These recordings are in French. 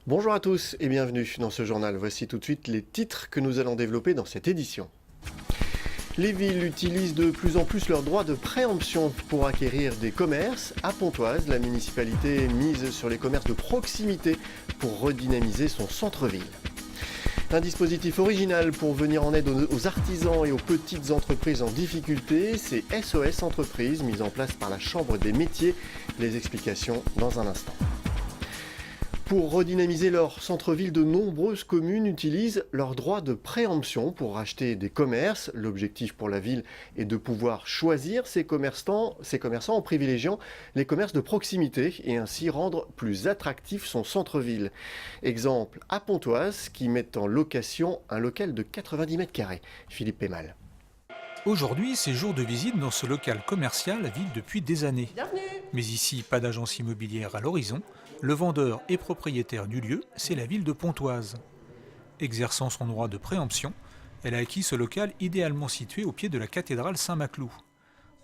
Bonjour à tous et bienvenue dans ce journal. Voici tout de suite les titres que nous allons développer dans cette édition. Les villes utilisent de plus en plus leur droit de préemption pour acquérir des commerces. À Pontoise, la municipalité mise sur les commerces de proximité pour redynamiser son centre-ville. Un dispositif original pour venir en aide aux artisans et aux petites entreprises en difficulté, c'est SOS Entreprises, mis en place par la Chambre des métiers. Les explications dans un instant. Pour redynamiser leur centre-ville, de nombreuses communes utilisent leur droit de préemption pour racheter des commerces. L'objectif pour la ville est de pouvoir choisir ses commerçants en privilégiant les commerces de proximité et ainsi rendre plus attractif son centre-ville. Exemple à Pontoise qui met en location un local de 90 mètres carrés. Philippe Pémal. Aujourd'hui, c'est jour de visite dans ce local commercial vide depuis des années. Bienvenue. Mais ici, pas d'agence immobilière à l'horizon. Le vendeur et propriétaire du lieu, c'est la ville de Pontoise. Exerçant son droit de préemption, elle a acquis ce local idéalement situé au pied de la cathédrale Saint-Maclou.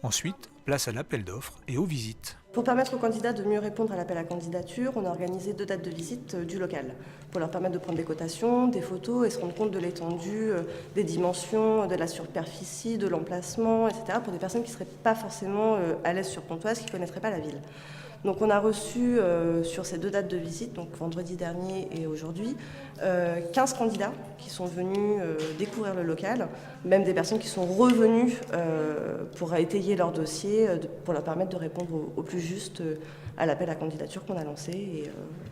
Ensuite, place à l'appel d'offres et aux visites. Pour permettre aux candidats de mieux répondre à l'appel à candidature, on a organisé 2 dates de visite du local pour leur permettre de prendre des cotations, des photos et se rendre compte de l'étendue, des dimensions, de la superficie, de l'emplacement, etc. pour des personnes qui ne seraient pas forcément à l'aise sur Pontoise, qui ne connaîtraient pas la ville. Donc on a reçu sur ces 2 dates de visite, donc vendredi dernier et aujourd'hui, 15 candidats qui sont venus découvrir le local, même des personnes qui sont revenues pour étayer leur dossier, pour leur permettre de répondre au plus juste à l'appel à candidature qu'on a lancé et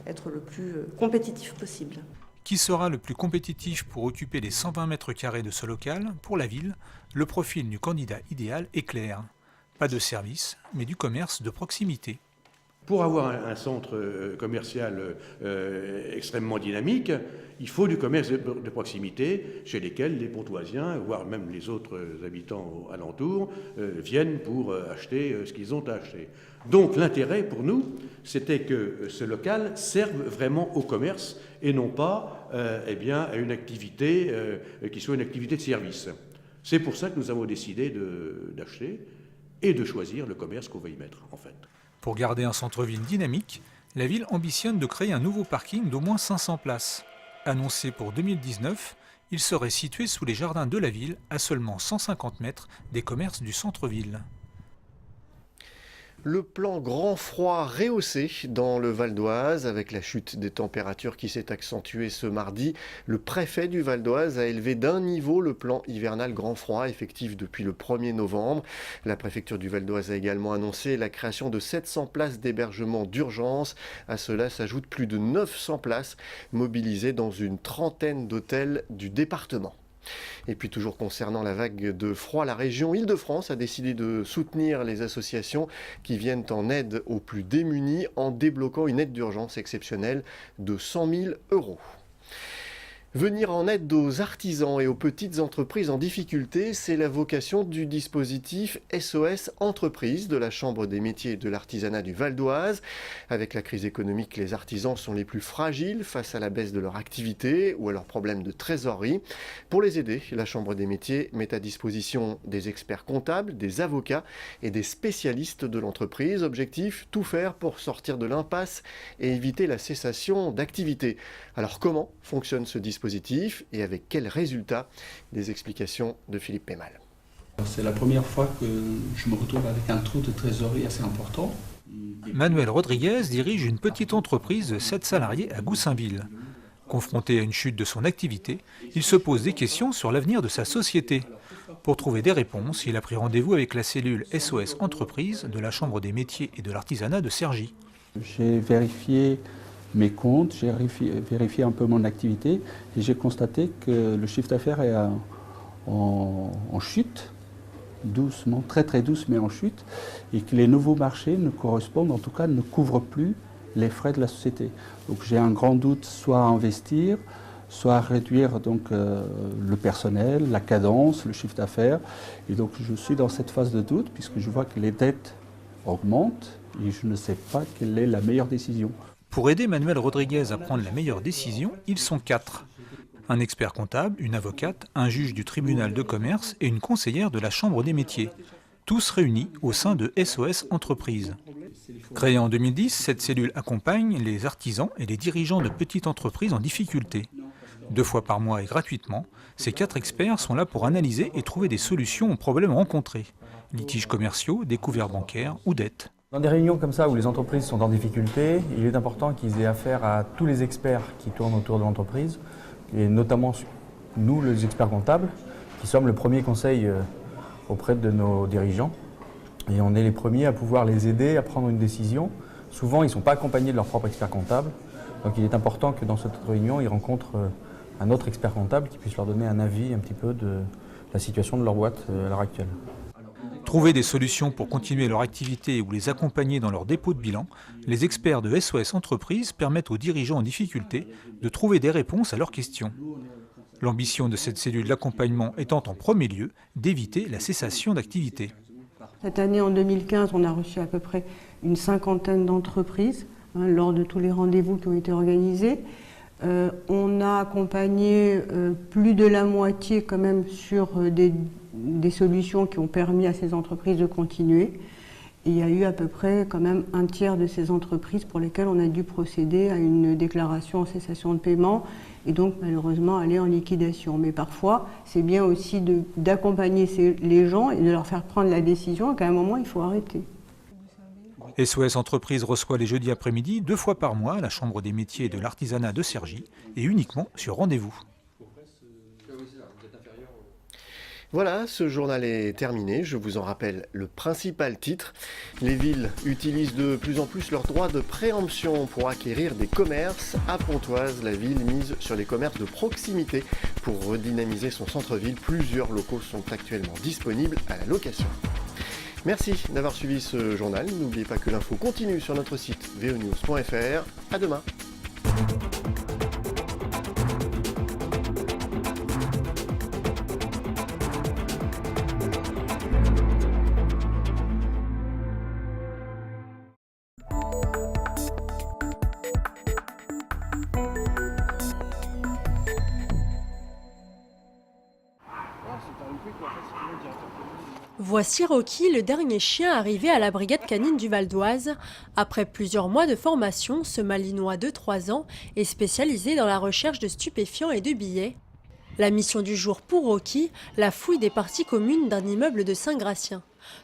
être le plus compétitif possible. Qui sera le plus compétitif pour occuper les 120 mètres carrés de ce local? Pour la ville, le profil du candidat idéal est clair. Pas de service, mais du commerce de proximité. Pour avoir un centre commercial extrêmement dynamique, il faut du commerce de proximité chez lesquels les Pontoisiens, voire même les autres habitants alentours, viennent pour acheter ce qu'ils ont à acheter. Donc l'intérêt pour nous, c'était que ce local serve vraiment au commerce et non pas à une activité qui soit une activité de service. C'est pour ça que nous avons décidé d'acheter et de choisir le commerce qu'on va y mettre en fait. Pour garder un centre-ville dynamique, la ville ambitionne de créer un nouveau parking d'au moins 500 places. Annoncé pour 2019, il serait situé sous les jardins de la ville, à seulement 150 mètres des commerces du centre-ville. Le plan grand froid rehaussé dans le Val d'Oise avec la chute des températures qui s'est accentuée ce mardi. Le préfet du Val d'Oise a élevé d'un niveau le plan hivernal grand froid effectif depuis le 1er novembre. La préfecture du Val d'Oise a également annoncé la création de 700 places d'hébergement d'urgence. À cela s'ajoutent plus de 900 places mobilisées dans une trentaine d'hôtels du département. Et puis toujours concernant la vague de froid, la région Île-de-France a décidé de soutenir les associations qui viennent en aide aux plus démunis en débloquant une aide d'urgence exceptionnelle de 100 000 €. Venir en aide aux artisans et aux petites entreprises en difficulté, c'est la vocation du dispositif SOS Entreprises de la Chambre des métiers et de l'artisanat du Val d'Oise. Avec la crise économique, les artisans sont les plus fragiles face à la baisse de leur activité ou à leurs problèmes de trésorerie. Pour les aider, la Chambre des métiers met à disposition des experts comptables, des avocats et des spécialistes de l'entreprise. Objectif, tout faire pour sortir de l'impasse et éviter la cessation d'activité. Alors comment fonctionne ce dispositif et avec quels résultats? Des explications de Philippe Pémal. C'est la première fois que je me retrouve avec un trou de trésorerie assez important. Manuel Rodriguez dirige une petite entreprise de 7 salariés à Goussainville. Confronté à une chute de son activité, il se pose des questions sur l'avenir de sa société. Pour trouver des réponses, il a pris rendez-vous avec la cellule SOS Entreprises de la Chambre des métiers et de l'artisanat de Cergy. J'ai vérifié mes comptes, j'ai vérifié un peu mon activité et j'ai constaté que le chiffre d'affaires est en chute, doucement, très très douce mais en chute, et que les nouveaux marchés ne correspondent, en tout cas ne couvrent plus les frais de la société. Donc j'ai un grand doute soit à investir, soit à réduire donc, le personnel, la cadence, le chiffre d'affaires. Et donc je suis dans cette phase de doute puisque je vois que les dettes augmentent et je ne sais pas quelle est la meilleure décision. Pour aider Manuel Rodriguez à prendre la meilleure décision, ils sont 4. Un expert comptable, une avocate, un juge du tribunal de commerce et une conseillère de la Chambre des métiers. Tous réunis au sein de SOS Entreprises. Créée en 2010, cette cellule accompagne les artisans et les dirigeants de petites entreprises en difficulté. 2 fois par mois et gratuitement, ces 4 experts sont là pour analyser et trouver des solutions aux problèmes rencontrés. Litiges commerciaux, découvertes bancaires ou dettes. Dans des réunions comme ça où les entreprises sont en difficulté, il est important qu'ils aient affaire à tous les experts qui tournent autour de l'entreprise, et notamment nous, les experts comptables, qui sommes le premier conseil auprès de nos dirigeants. Et on est les premiers à pouvoir les aider à prendre une décision. Souvent, ils ne sont pas accompagnés de leur propre expert comptable. Donc il est important que dans cette réunion, ils rencontrent un autre expert comptable qui puisse leur donner un avis un petit peu de la situation de leur boîte à l'heure actuelle. Trouver des solutions pour continuer leur activité ou les accompagner dans leur dépôt de bilan, les experts de SOS Entreprises permettent aux dirigeants en difficulté de trouver des réponses à leurs questions. L'ambition de cette cellule d'accompagnement étant en premier lieu d'éviter la cessation d'activité. Cette année, en 2015, on a reçu à peu près une 50aine d'entreprises lors de tous les rendez-vous qui ont été organisés. On a accompagné plus de la moitié quand même sur des solutions qui ont permis à ces entreprises de continuer. Et il y a eu à peu près quand même un tiers de ces entreprises pour lesquelles on a dû procéder à une déclaration en cessation de paiement et donc malheureusement aller en liquidation. Mais parfois, c'est bien aussi d'accompagner les gens et de leur faire prendre la décision qu'à un moment, il faut arrêter. SOS Entreprises reçoit les jeudis après-midi 2 fois par mois à la Chambre des métiers et de l'artisanat de Cergy et uniquement sur rendez-vous. Voilà, ce journal est terminé. Je vous en rappelle le principal titre. Les villes utilisent de plus en plus leur droit de préemption pour acquérir des commerces. À Pontoise, la ville mise sur les commerces de proximité pour redynamiser son centre-ville. Plusieurs locaux sont actuellement disponibles à la location. Merci d'avoir suivi ce journal. N'oubliez pas que l'info continue sur notre site vonews.fr. À demain. Voici Rocky, le dernier chien arrivé à la brigade canine du Val d'Oise. Après plusieurs mois de formation, ce Malinois de 3 ans est spécialisé dans la recherche de stupéfiants et de billets. La mission du jour pour Rocky, la fouille des parties communes d'un immeuble de Saint-Gratien.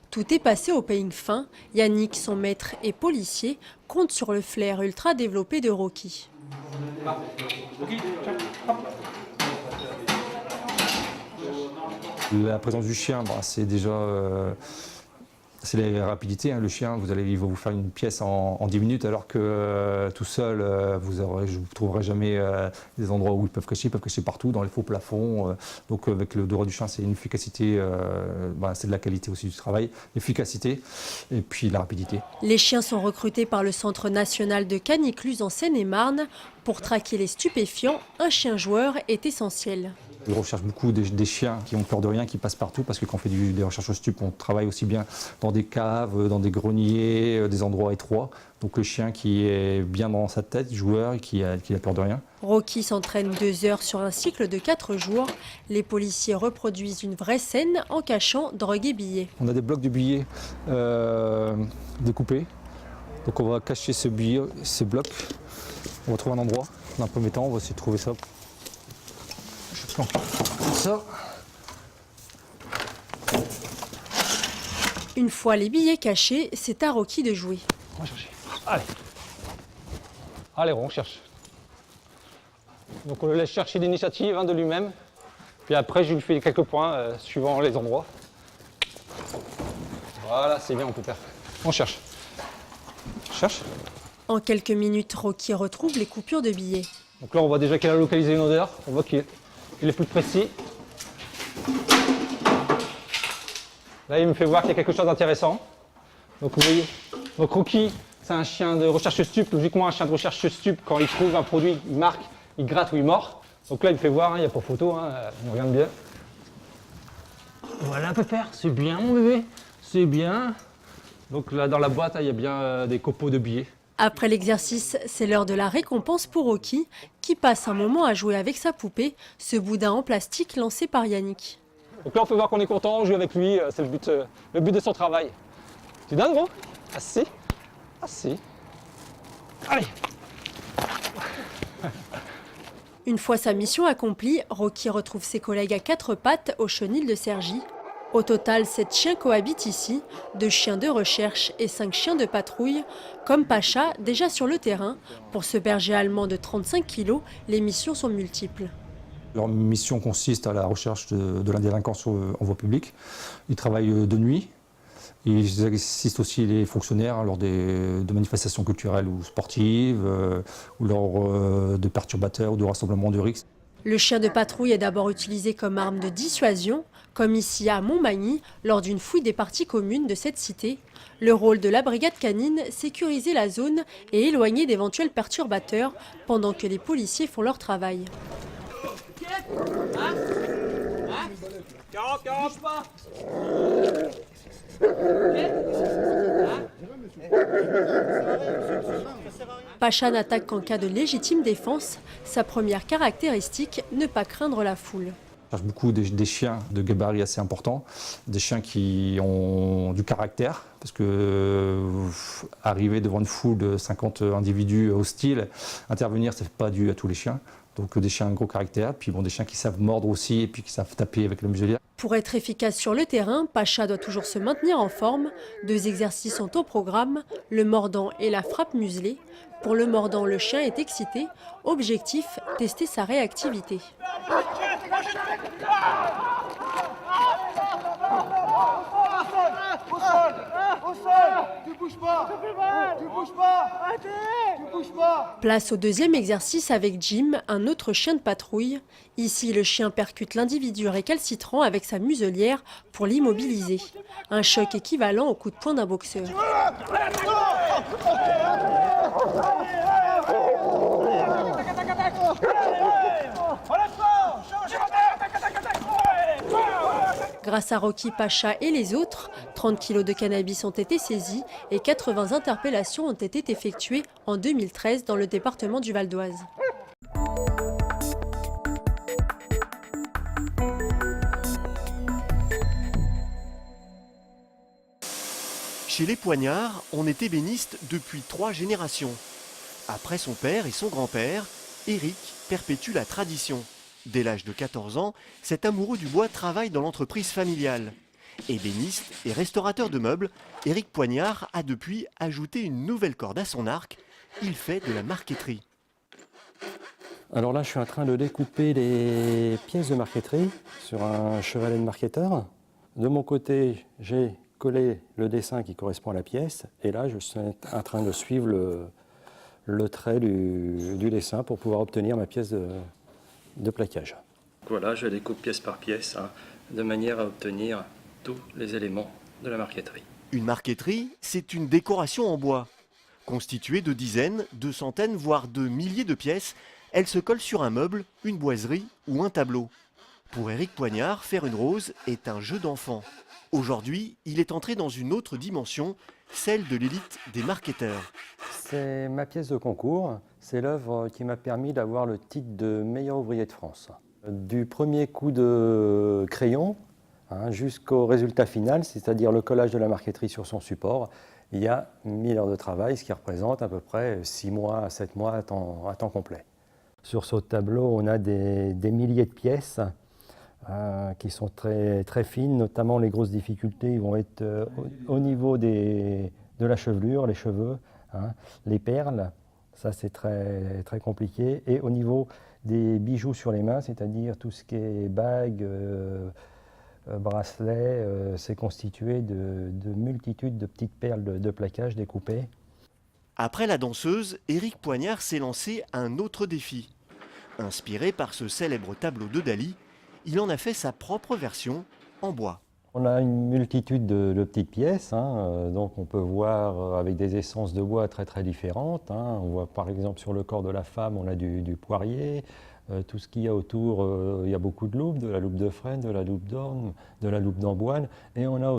Tout est passé au peigne fin. Yannick, son maître et policier, comptent sur le flair ultra développé de Rocky. La présence du chien, c'est déjà c'est la rapidité. Le chien, il va vous faire une pièce en 10 minutes, alors que tout seul, je ne trouverai jamais des endroits où ils peuvent cacher partout, dans les faux plafonds. Donc avec le droit du chien, c'est une efficacité, c'est de la qualité aussi du travail, l'efficacité et puis la rapidité. Les chiens sont recrutés par le Centre national de canicluse en Seine-et-Marne. Pour traquer les stupéfiants, un chien joueur est essentiel. Je recherche beaucoup des chiens qui ont peur de rien, qui passent partout, parce que quand on fait des recherches au stup, on travaille aussi bien dans des caves, dans des greniers, des endroits étroits. Donc le chien qui est bien dans sa tête, joueur, et qui a peur de rien. Rocky s'entraîne 2 heures sur un cycle de 4 jours. Les policiers reproduisent une vraie scène en cachant drogue et billets. On a des blocs de billets découpés. Donc on va cacher ces blocs. On va trouver un endroit. Dans un premier temps, on va essayer de trouver ça. Ça. Une fois les billets cachés, c'est à Rocky de jouer. On va chercher. Allez, on cherche. Donc on le laisse chercher l'initiative de lui-même. Puis après, je lui fais quelques points suivant les endroits. Voilà, c'est bien, on peut faire. On cherche. Cherche. En quelques minutes, Rocky retrouve les coupures de billets. Donc là, on voit déjà qu'il a localisé une odeur. On voit qu'il est plus précis. Là, il me fait voir qu'il y a quelque chose d'intéressant. Donc vous voyez, donc Rocky, c'est un chien de recherche stup. Logiquement, un chien de recherche stup, quand il trouve un produit, il marque, il gratte ou il mord. Donc là, il me fait voir, il n'y a pas photo, on regarde bien. Voilà, Pépère, c'est bien mon bébé, c'est bien. Donc là, dans la boîte, il y a bien des copeaux de billets. Après l'exercice, c'est l'heure de la récompense pour Rocky, qui passe un moment à jouer avec sa poupée, ce boudin en plastique lancé par Yannick. Donc là, on peut voir qu'on est content, on joue avec lui, c'est le but de son travail. Tu donnes, gros? Ah si. Ah si. Allez. Une fois sa mission accomplie, Rocky retrouve ses collègues à 4 pattes au chenil de Cergy. Au total, 7 chiens cohabitent ici, 2 chiens de recherche et 5 chiens de patrouille. Comme Pacha, déjà sur le terrain, pour ce berger allemand de 35 kg, les missions sont multiples. Leur mission consiste à la recherche de la délinquance en voie publique. Ils travaillent de nuit. Ils assistent aussi les fonctionnaires lors de manifestations culturelles ou sportives, ou lors de perturbateurs ou de rassemblements de risques. Le chien de patrouille est d'abord utilisé comme arme de dissuasion, comme ici à Montmagny, lors d'une fouille des parties communes de cette cité. Le rôle de la brigade canine, sécuriser la zone et éloigner d'éventuels perturbateurs pendant que les policiers font leur travail. 40, pas. Pacha n'attaque qu'en cas de légitime défense. Sa première caractéristique, ne pas craindre la foule. Je cherche beaucoup des chiens de gabarit assez important, des chiens qui ont du caractère, parce que arriver devant une foule de 50 individus hostiles, intervenir, ça ne fait pas dû à tous les chiens. Donc des chiens à gros caractère, puis bon, des chiens qui savent mordre aussi et puis qui savent taper avec la muselière. Pour être efficace sur le terrain, Pacha doit toujours se maintenir en forme. 2 exercices sont au programme, le mordant et la frappe muselée. Pour le mordant, le chien est excité. Objectif, tester sa réactivité. Place au 2e exercice avec Jim, un autre chien de patrouille. Ici, le chien percute l'individu récalcitrant avec sa muselière pour l'immobiliser. Un choc équivalent au coup de poing d'un boxeur. Grâce à Rocky, Pacha et les autres, 30 kg de cannabis ont été saisis et 80 interpellations ont été effectuées en 2013 dans le département du Val d'Oise. Chez les Poignard, on est ébéniste depuis 3 générations. Après son père et son grand-père, Éric perpétue la tradition. Dès l'âge de 14 ans, cet amoureux du bois travaille dans l'entreprise familiale. Ébéniste et restaurateur de meubles, Éric Poignard a depuis ajouté une nouvelle corde à son arc. Il fait de la marqueterie. Alors là, je suis en train de découper les pièces de marqueterie sur un chevalet de marqueteur. De mon côté, j'ai collé le dessin qui correspond à la pièce. Et là, je suis en train de suivre le trait du dessin pour pouvoir obtenir ma pièce de plaquage. Voilà, je découpe pièce par pièce, de manière à obtenir tous les éléments de la marqueterie. Une marqueterie, c'est une décoration en bois. Constituée de dizaines, de centaines, voire de milliers de pièces, elle se colle sur un meuble, une boiserie ou un tableau. Pour Éric Poignard, faire une rose est un jeu d'enfant. Aujourd'hui, il est entré dans une autre dimension, celle de l'élite des marqueteurs. C'est ma pièce de concours, c'est l'œuvre qui m'a permis d'avoir le titre de meilleur ouvrier de France. Du premier coup de crayon jusqu'au résultat final, c'est-à-dire le collage de la marqueterie sur son support, il y a 1000 heures de travail, ce qui représente à peu près 6 mois à 7 mois à temps complet. Sur ce tableau, on a des milliers de pièces qui sont très, très fines, notamment les grosses difficultés vont être au niveau de la chevelure, les cheveux, les perles, ça c'est très, très compliqué, et au niveau des bijoux sur les mains, c'est-à-dire tout ce qui est bagues, bracelets, c'est constitué de multitudes de petites perles de plaquage découpées. Après la danseuse, Éric Poignard s'est lancé un autre défi. Inspiré par ce célèbre tableau de Dali, il en a fait sa propre version en bois. On a une multitude de petites pièces, donc on peut voir avec des essences de bois très très différentes. On voit par exemple sur le corps de la femme, on a du poirier. Tout ce qu'il y a autour, il y a beaucoup de loupes, de la loupe de frêne, de la loupe d'orne, de la loupe d'amboine. Et on a